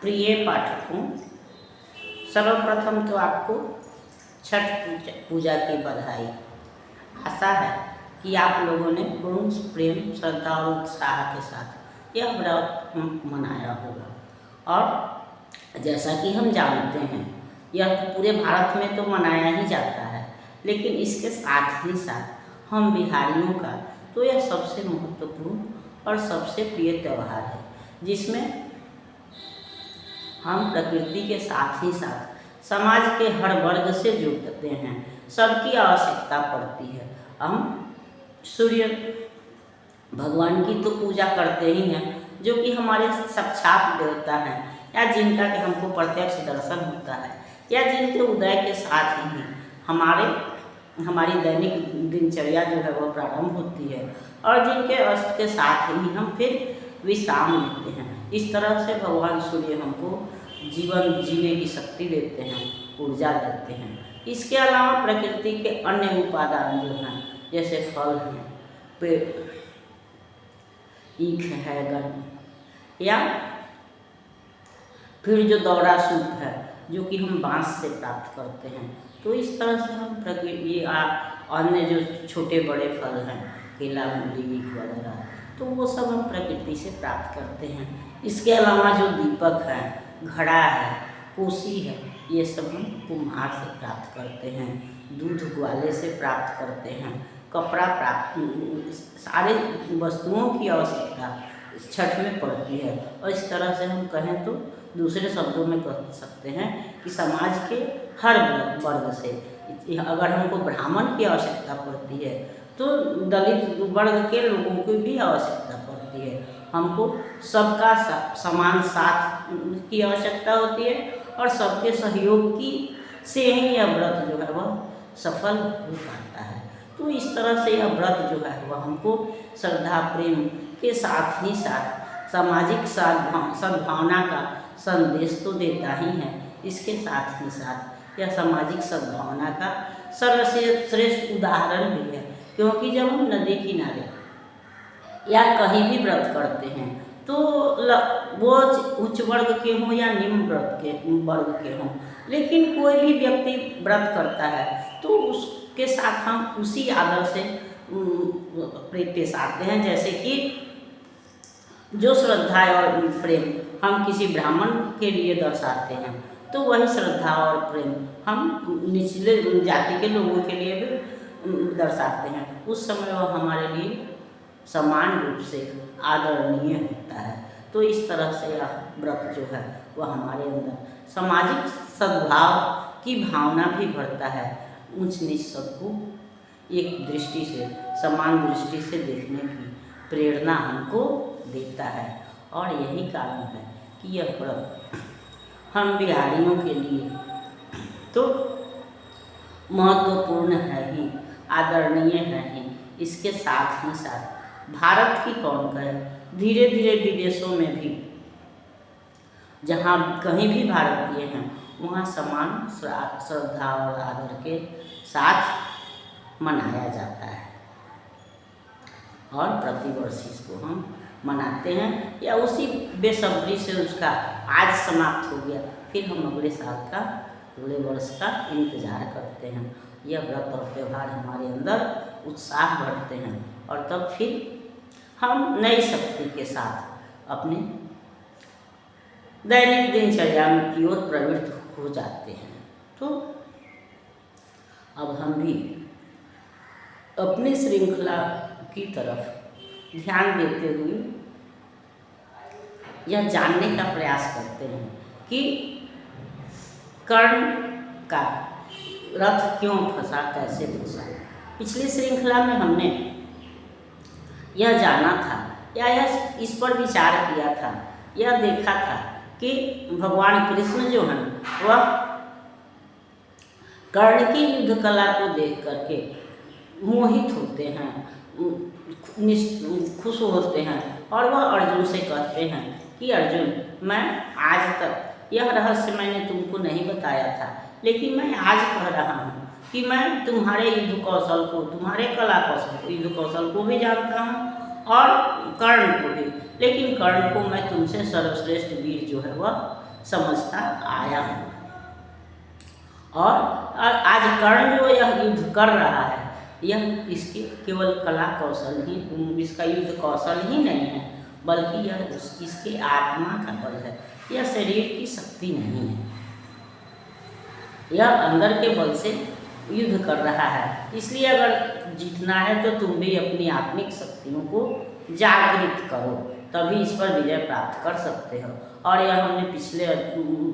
प्रिय पाठकों, सर्वप्रथम तो आपको छठ पूजा की बधाई। आशा है कि आप लोगों ने पूर्ण प्रेम, श्रद्धा और उत्साह के साथ यह व्रत मनाया होगा। और जैसा कि हम जानते हैं, यह पूरे भारत में तो मनाया ही जाता है, लेकिन इसके साथ ही साथ हम बिहारियों का तो यह सबसे महत्वपूर्ण और सबसे प्रिय त्यौहार है, जिसमें हम प्रकृति के साथ ही साथ समाज के हर वर्ग से जुड़ते हैं। सबकी आवश्यकता पड़ती है। हम सूर्य भगवान की तो पूजा करते ही हैं, जो कि हमारे साक्षात देवता हैं, या जिनका कि हमको प्रत्यक्ष दर्शन होता है, या जिनके उदय के साथ ही हमारी दैनिक दिनचर्या जो है वह प्रारंभ होती है, और जिनके अस्त के साथ ही हम फिर विश्राम लेते हैं। इस तरह से भगवान सूर्य हमको जीवन जीने की शक्ति देते हैं, ऊर्जा देते हैं। इसके अलावा प्रकृति के अन्य उपादान जो हैं, जैसे फल हैं, पेड़, ईख है, गन्ना, या फिर जो दौरा सूप है, जो कि हम बांस से प्राप्त करते हैं। तो इस तरह से हम प्रकृति अन्य जो छोटे बड़े फल हैं, केला, मूली, ईख वगैरह, तो वो सब हम प्रकृति से प्राप्त करते हैं। इसके अलावा जो दीपक है, घड़ा है, कोसी है, ये सब हम कुम्हार से प्राप्त करते हैं। दूध ग्वाले से प्राप्त करते हैं। कपड़ा प्राप्त, सारे वस्तुओं की आवश्यकता छठ में पड़ती है। और इस तरह से हम कहें तो दूसरे शब्दों में कह सकते हैं कि समाज के हर वर्ग से, अगर हमको ब्राह्मण की आवश्यकता पड़ती है, तो दलित वर्ग के लोगों की भी आवश्यकता पड़ती है। हमको सबका समान साथ की आवश्यकता होती है, और सबके सहयोग की से ही यह व्रत जो है वह सफल हो पाता है। तो इस तरह से यह व्रत जो है वह हमको श्रद्धा प्रेम के साथ ही साथ सामाजिक सद्भावना का संदेश तो देता ही है। इसके साथ ही साथ यह सामाजिक सद्भावना का सर्वश्रेष्ठ उदाहरण भी है, क्योंकि जब हम नदी किनारे या कहीं भी व्रत करते हैं, तो वो उच्च वर्ग के हों या निम्न वर्ग के हों, लेकिन कोई भी व्यक्ति व्रत करता है तो उसके साथ हम उसी आदर से पेश आते हैं, जैसे कि जो श्रद्धा और प्रेम हम किसी ब्राह्मण के लिए दर्शाते हैं, तो वही श्रद्धा और प्रेम हम निचले जाति के लोगों के लिए भी दर्शाते हैं। उस समय वह हमारे लिए समान रूप से आदरणीय होता है। तो इस तरह से यह व्रत जो है वह हमारे अंदर सामाजिक सद्भाव की भावना भी भरता है। ऊंच नीच सबको एक दृष्टि से, समान दृष्टि से देखने की प्रेरणा हमको देता है। और यही कारण है कि यह व्रत हम बिहारियों के लिए तो महत्वपूर्ण है ही, आदरणीय है ही। इसके साथ ही साथ भारत की कौन कहे, धीरे धीरे विदेशों में भी जहाँ कहीं भी भारतीय हैं, वहाँ समान श्रद्धा और आदर के साथ मनाया जाता है, और प्रतिवर्ष इसको हम मनाते हैं, या उसी बेसब्री से उसका आज समाप्त हो गया, फिर हम अगले साल का, अगले वर्ष का इंतजार करते हैं। यह व्रत और त्यौहार हमारे अंदर उत्साह बढ़ते हैं, और तब फिर हम नई शक्ति के साथ अपने दैनिक दिनचर्या की ओर प्रवृत्त हो जाते हैं। तो अब हम भी अपनी श्रृंखला की तरफ ध्यान देते हुए यह जानने का प्रयास करते हैं कि कर्ण का रथ क्यों फंसा, कैसे फंसा। पिछली श्रृंखला में हमने यह जाना था, या यह इस पर विचार किया था, यह देखा था कि भगवान कृष्ण जो हैं वह कर्ण की युद्ध कला को देख करके मोहित होते हैं, खुश होते हैं, और वह अर्जुन से कहते हैं कि अर्जुन, मैं आज तक यह रहस्य मैंने तुमको नहीं बताया था, लेकिन मैं आज कह रहा हूँ कि मैं तुम्हारे युद्ध कौशल को, तुम्हारे कला कौशल, युद्ध कौशल को भी जानता हूँ, और कर्ण को भी, लेकिन कर्ण को मैं तुमसे सर्वश्रेष्ठ वीर जो है वह समझता आया हूँ। और आज कर्ण जो यह युद्ध कर रहा है, यह इसके केवल कला कौशल ही, इसका युद्ध कौशल ही नहीं है, बल्कि यह इसके आत्मा का बल है। यह शरीर की शक्ति नहीं है, यह अंदर के बल से युद्ध कर रहा है। इसलिए अगर जीतना है तो तुम भी अपनी आत्मिक शक्तियों को जागृत करो, तभी इस पर विजय प्राप्त कर सकते हो। और यह हमने पिछले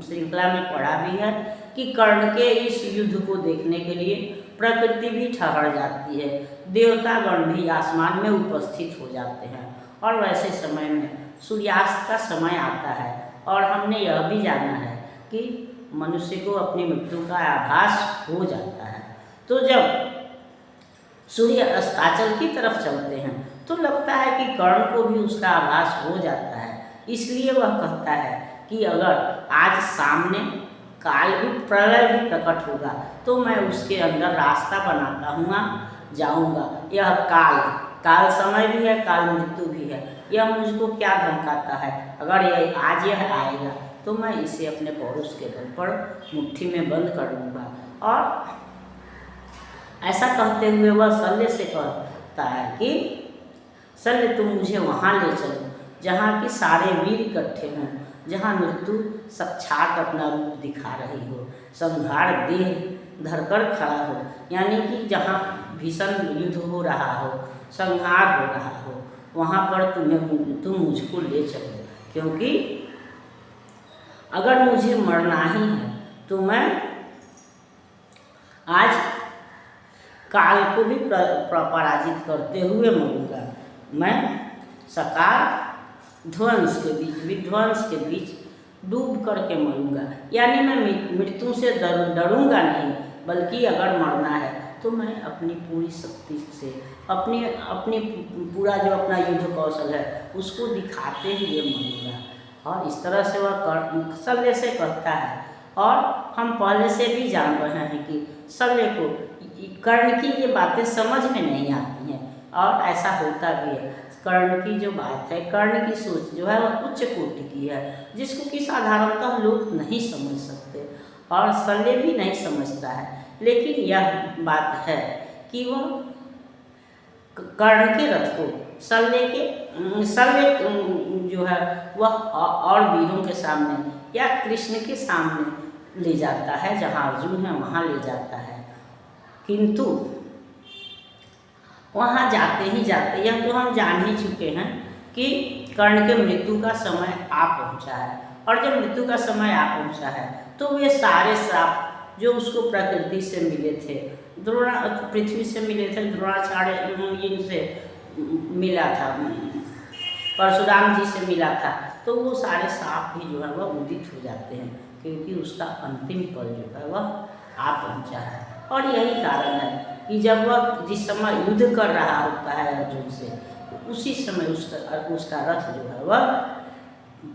श्रृंखला में पढ़ा भी है कि कर्ण के इस युद्ध को देखने के लिए प्रकृति भी ठहर जाती है, देवतागण भी आसमान में उपस्थित हो जाते हैं। और वैसे समय में सूर्यास्त का समय आता है, और हमने यह भी जाना है कि मनुष्य को अपनी मृत्यु का आभास हो जाता है। तो जब सूर्य अस्ताचल की तरफ चलते हैं तो लगता है कि कर्ण को भी उसका आभास हो जाता है। इसलिए वह कहता है कि अगर आज सामने काल भी, प्रलय भी प्रकट होगा तो मैं उसके अंदर रास्ता बनाता हुआ जाऊंगा। यह काल समय भी है, काल मृत्यु भी है। यह मुझको क्या धमकाता है, अगर यह आज आएगा तो मैं इसे अपने पौरुष के बल पर मुट्ठी में बंद कर लूँगा। और ऐसा कहते हुए वह शल्य से कहता है कि शल्य तुम मुझे वहाँ ले चलो जहाँ कि सारे वीर इकट्ठे हों, जहाँ मृत्यु साक्षात अपना रूप दिखा रही हो, संहार देह धरकर खड़ा हो, यानी कि जहाँ भीषण युद्ध हो रहा हो, संहार हो रहा हो, वहाँ पर तुम मुझको ले चलो। क्योंकि अगर मुझे मरना ही है तो मैं आज काल को भी पराजित करते हुए मरूंगा। मैं सकार ध्वंस के बीच, विध्वंस के बीच डूब करके मरूंगा। यानी मैं मृत्यु से डरूंगा नहीं, बल्कि अगर मरना है तो मैं अपनी पूरी शक्ति से अपनी पूरा जो अपना युद्ध कौशल है उसको दिखाते हुए मरूंगा। और इस तरह से वह शल्य से कहता है। और हम पहले से भी जान रहे हैं कि शल्य को कर्ण की ये बातें समझ में नहीं आती हैं, और ऐसा होता भी है। कर्ण की जो बात है, कर्ण की सोच जो है वह उच्च कोटि की है, जिसको कि साधारणतः लोग नहीं समझ सकते, और शल्य भी नहीं समझता है। लेकिन यह बात है कि वह कर्ण के रथ को शल्य जो है वह और वीरों के सामने या कृष्ण के सामने ले जाता है, जहाँ अर्जुन है वहाँ ले जाता है। किंतु वहाँ जाते ही जाते, यह तो हम जान ही चुके हैं कि कर्ण के मृत्यु का समय आ पहुँचा है। और जब मृत्यु का समय आ पहुँचा है तो वे सारे श्राप जो उसको प्रकृति से मिले थे, पृथ्वी से मिले थे, द्रोणाचार्य इनसे मिला था, परशुराम जी से मिला था, तो वो सारे श्राप भी जो है वह उदित हो जाते हैं, क्योंकि उसका अंतिम पल जो है वह आ पहुँचा है। और यही कारण है कि जब वह जिस समय युद्ध कर रहा होता है अर्जुन से, उसी समय उसका रथ जो है वह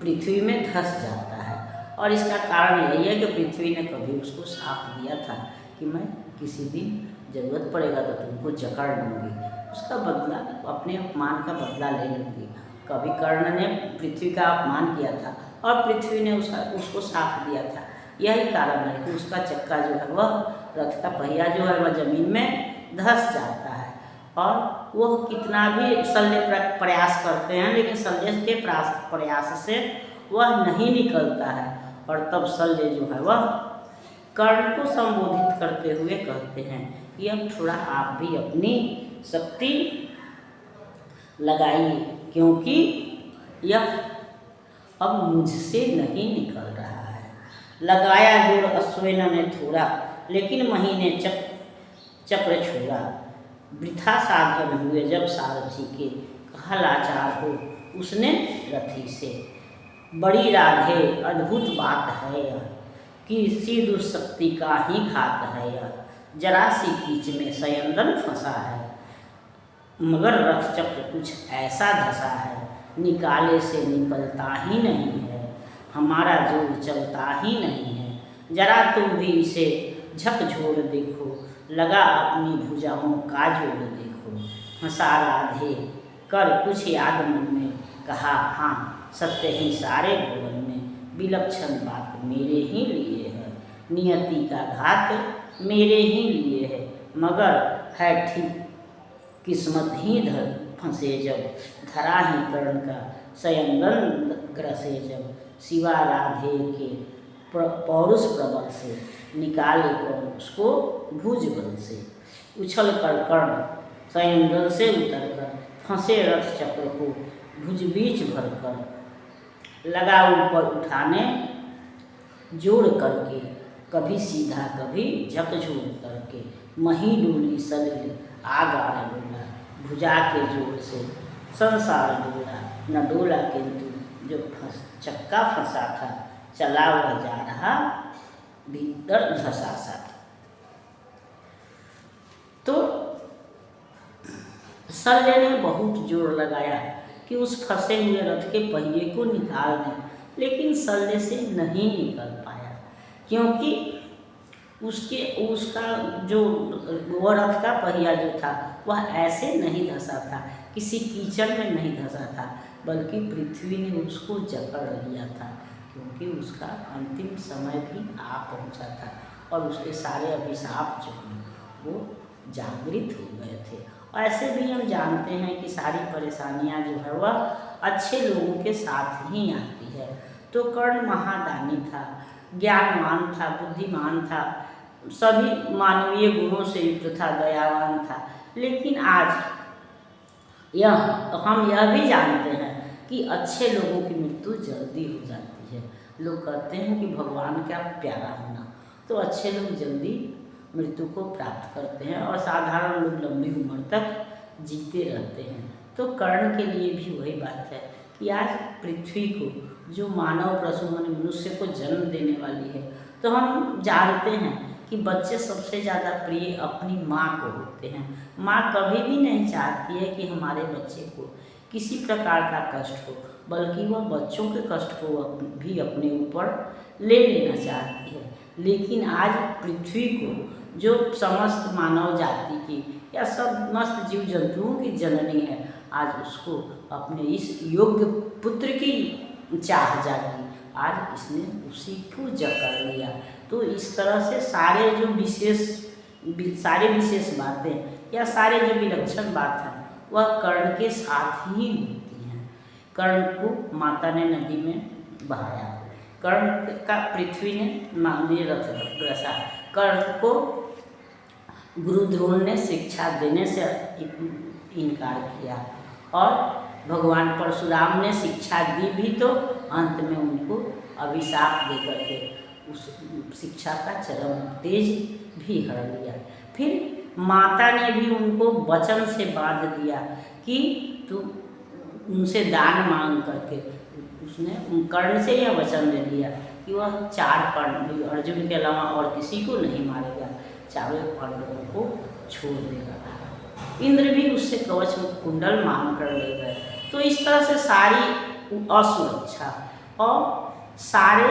पृथ्वी में धंस जाता है। और इसका कारण यही है कि पृथ्वी ने कभी उसको श्राप दिया था कि मैं किसी दिन जरूरत पड़ेगा तो तुमको जकड़ लूँगी, उसका बदला, अपने अपमान का बदला ले लूँगी। कभी कर्ण ने पृथ्वी का अपमान किया था और पृथ्वी ने उसको श्राप दिया था। यही कारण है कि उसका चक्का जो है वह, रथ का पहिया जो है वह जमीन में धंस जाता है। और वह कितना भी शल्य प्रयास करते हैं, लेकिन शल्य के प्रयास से वह नहीं निकलता है। और तब शल्य जो है वह कर्ण को संबोधित करते हुए कहते हैं कि अब थोड़ा आप भी अपनी शक्ति लगाइए, क्योंकि यह अब मुझसे नहीं निकल रहा है। लगाया जोर अश्विन ने थोड़ा, लेकिन महीने चक्र छोड़ा। वृथा साधन हुए जब सारथी के, कहा लाचार हो उसने रथी से। बड़ी राधे अद्भुत बात है यह, कि इसी दुष्शक्ति का ही घात है यह। जरा सी कीच में संयंत्र फंसा है, मगर रथ चक्र कुछ ऐसा धसा है, निकाले से निकलता ही नहीं है। हमारा जोर चलता ही नहीं है, जरा तुम भी इसे झकझोर देखो। लगा अपनी भुजाओं का जोड़ देखो। हंसा राधे कर कुछ याद मन में, कहा हाँ सत्य ही सारे भुवन में। विलक्षण बात मेरे ही लिए है, नियति का घात मेरे ही लिए है, मगर है ठीक किस्मत ही धर फंसे जब, धरा ही कर्ण का सयंगन ग्रसे जब, सिवा राधे के पौरुष प्रबल से, निकाले कौन उसको भुज बल से। उछल कर कर्ण सयंगन से उतर कर, फंसे रथ चक्र को भुज बीच भर कर, लगा ऊपर उठाने जोड़ करके, कभी सीधा कभी झकझोर करके, मही डोली सलिल आगार डोला, भुजा के जोर से संसार डोला, न डोला किंतु जो चक्का फंसा था, चला हुआ जा रहा भीतर धसा सा था। तो शल्य ने बहुत जोर लगाया कि उस फंसे हुए रथ के पहिए को निकाल दें, लेकिन शल्य से नहीं निकल पाया, क्योंकि उसका जो वो रथ का पहिया जो था वह ऐसे नहीं धंसा था, किसी कीचड़ में नहीं धंसा था, बल्कि पृथ्वी ने उसको जकड़ लिया था, क्योंकि उसका अंतिम समय भी आ पहुंचा था और उसके सारे अभिशाप जो हैं वो जागृत हो गए थे। और ऐसे भी हम जानते हैं कि सारी परेशानियां जो है वह अच्छे लोगों के साथ ही आती है। तो कर्ण महादानी था, ज्ञानवान था, बुद्धिमान था, सभी मानवीय गुणों से युक्त था, दयावान था, लेकिन आज हम यह भी जानते हैं कि अच्छे लोगों की मृत्यु जल्दी हो जाती है। लोग कहते हैं कि भगवान क्या प्यारा होना, तो अच्छे लोग जल्दी मृत्यु को प्राप्त करते हैं और साधारण लोग लंबी उम्र तक जीते रहते हैं। तो कर्ण के लिए भी वही बात है कि आज पृथ्वी को, जो मानव पशु मनुष्य को जन्म देने वाली है, तो हम जानते हैं कि बच्चे सबसे ज़्यादा प्रिय अपनी माँ को होते हैं। माँ कभी भी नहीं चाहती है कि हमारे बच्चे को किसी प्रकार का कष्ट हो, बल्कि वह बच्चों के कष्ट को भी अपने ऊपर ले लेना चाहती है। लेकिन आज पृथ्वी को, जो समस्त मानव जाति की या समस्त जीव जंतुओं की जननी है, आज उसको अपने इस योग्य पुत्र की चाह जागी, आज इसने उसी को जकड़ लिया। तो इस तरह से सारे विशेष बातें या सारे जो विलक्षण बात हैं वह कर्ण के साथ ही होती हैं। कर्ण को माता ने नदी में बहाया, कर्ण का पृथ्वी ने मानवीय रथ ग्रसा, कर्ण को गुरु द्रोण ने शिक्षा देने से इनकार किया और भगवान परशुराम ने शिक्षा दी भी, तो अंत में उनको अभिशाप देकर के उस शिक्षा का चरम तेज भी हर लिया। फिर माता ने भी उनको वचन से बांध दिया कि तू उनसे दान मांग करके, उसने कर्ण से यह वचन ले लिया कि वह 4 पांडव, अर्जुन के अलावा और किसी को नहीं मारेगा, चारों पांडवों को छोड़ देगा। इंद्र भी उससे कवच कुंडल मांग कर ले गए। तो इस तरह से सारी असुरक्षा और सारे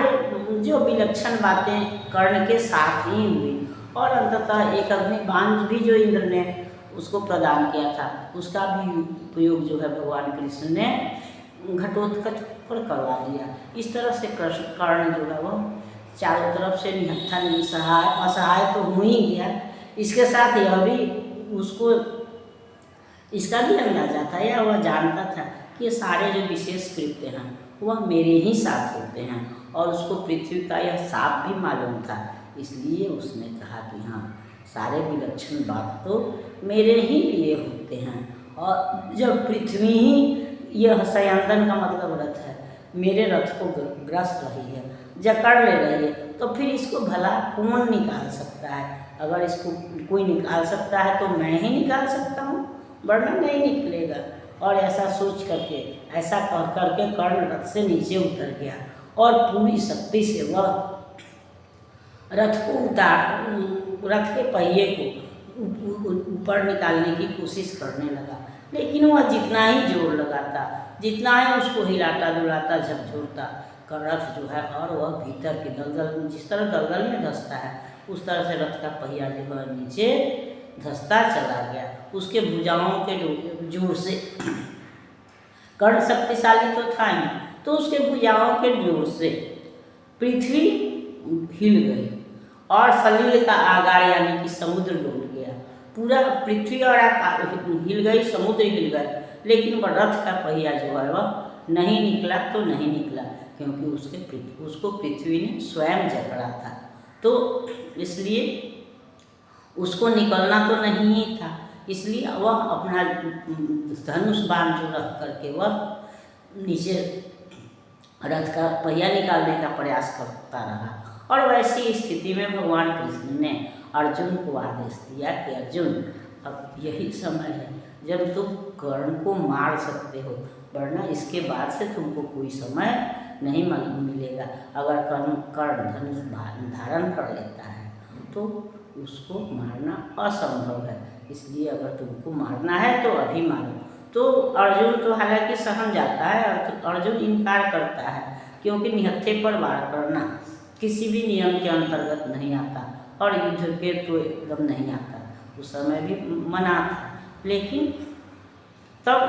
जो विलक्षण बातें कर्ण के साथ ही हुई और अंततः एक अग्निबाण भी जो इंद्र ने उसको प्रदान किया था, उसका भी उपयोग जो है भगवान कृष्ण ने घटोत्कच पर करवा दिया। इस तरह से कर्ण जो है वो चारों तरफ से निहत्था निसहाय असहाय तो हो ही गया, इसके साथ यह भी उसको इसका भी अंदाजा था या वह जानता था कि ये सारे जो विशेष कृत्य हैं वह मेरे ही साथ होते हैं, और उसको पृथ्वी का यह साप भी मालूम था। इसलिए उसने कहा कि हाँ, सारे विलक्षण बात तो मेरे ही लिए होते हैं, और जब पृथ्वी ही यह सयंदन का मतलब रथ है, मेरे रथ को ग्रस्त रही है, जकड़ ले रही है, तो फिर इसको भला कौन निकाल सकता है? अगर इसको कोई निकाल सकता है तो मैं ही निकाल सकता हूँ, वरना नहीं निकलेगा। और ऐसा सोच करके, ऐसा कह करके कर्ण रथ से नीचे उतर गया और पूरी शक्ति से वह रथ के पहिए को ऊपर निकालने की कोशिश करने लगा। लेकिन वह जितना ही जोर लगाता, जितना ही उसको हिलाता डुलाता झकझोरता का रथ जो है, और वह भीतर के दलदल, जिस तरह दलदल में धंसता है उस तरह से रथ का पहिया जो है नीचे धंसता चला गया। उसके भुजाओं के जोर से, कर्ण शक्तिशाली तो था ही, तो उसके भुजाओं के जोर से पृथ्वी हिल गई और सलील का आगार यानी कि समुद्र डूब गया। पूरा पृथ्वी और हिल गई, समुद्र हिल गए, लेकिन वह रथ का पहिया जो है वह नहीं निकला। तो नहीं निकला क्योंकि उसको पृथ्वी ने स्वयं जकड़ा था, तो इसलिए उसको निकलना तो नहीं ही था। इसलिए वह अपना धनुष बाण जो रख करके वह नीचे रथ का पहिया निकालने का प्रयास करता रहा। और वैसी स्थिति में भगवान कृष्ण ने अर्जुन को आदेश दिया कि अर्जुन, अब यही समय है जब तुम कर्ण को मार सकते हो, वरना इसके बाद से तुमको कोई समय नहीं मिलेगा। अगर कर्ण धनुष धारण कर लेता है तो उसको मारना असंभव है, इसलिए अगर तुमको मारना है तो अभी मारो। तो अर्जुन तो हालांकि सहम जाता है, अर्जुन इनकार करता है, क्योंकि निहत्थे पर वार करना किसी भी नियम के अंतर्गत नहीं आता और युद्ध के तो एकदम नहीं आता। उस समय भी मना था, लेकिन तब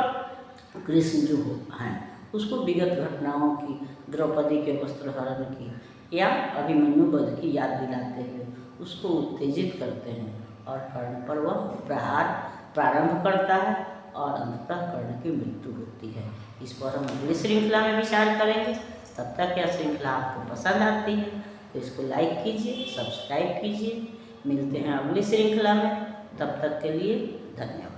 कृष्ण जो हैं उसको विगत घटनाओं की, द्रौपदी के वस्त्रहरण की या अभिमन्यु वध की याद दिलाते हुए उसको उत्तेजित करते हैं और कर्ण पर वह प्रहार प्रारंभ करता है और अंततः कर्ण की मृत्यु होती है। इस पर हम अगली श्रृंखला में विचार करेंगे। तब तक यह श्रृंखला आपको पसंद आती है तो इसको लाइक कीजिए, सब्सक्राइब कीजिए। मिलते हैं अगली श्रृंखला में, तब तक के लिए धन्यवाद।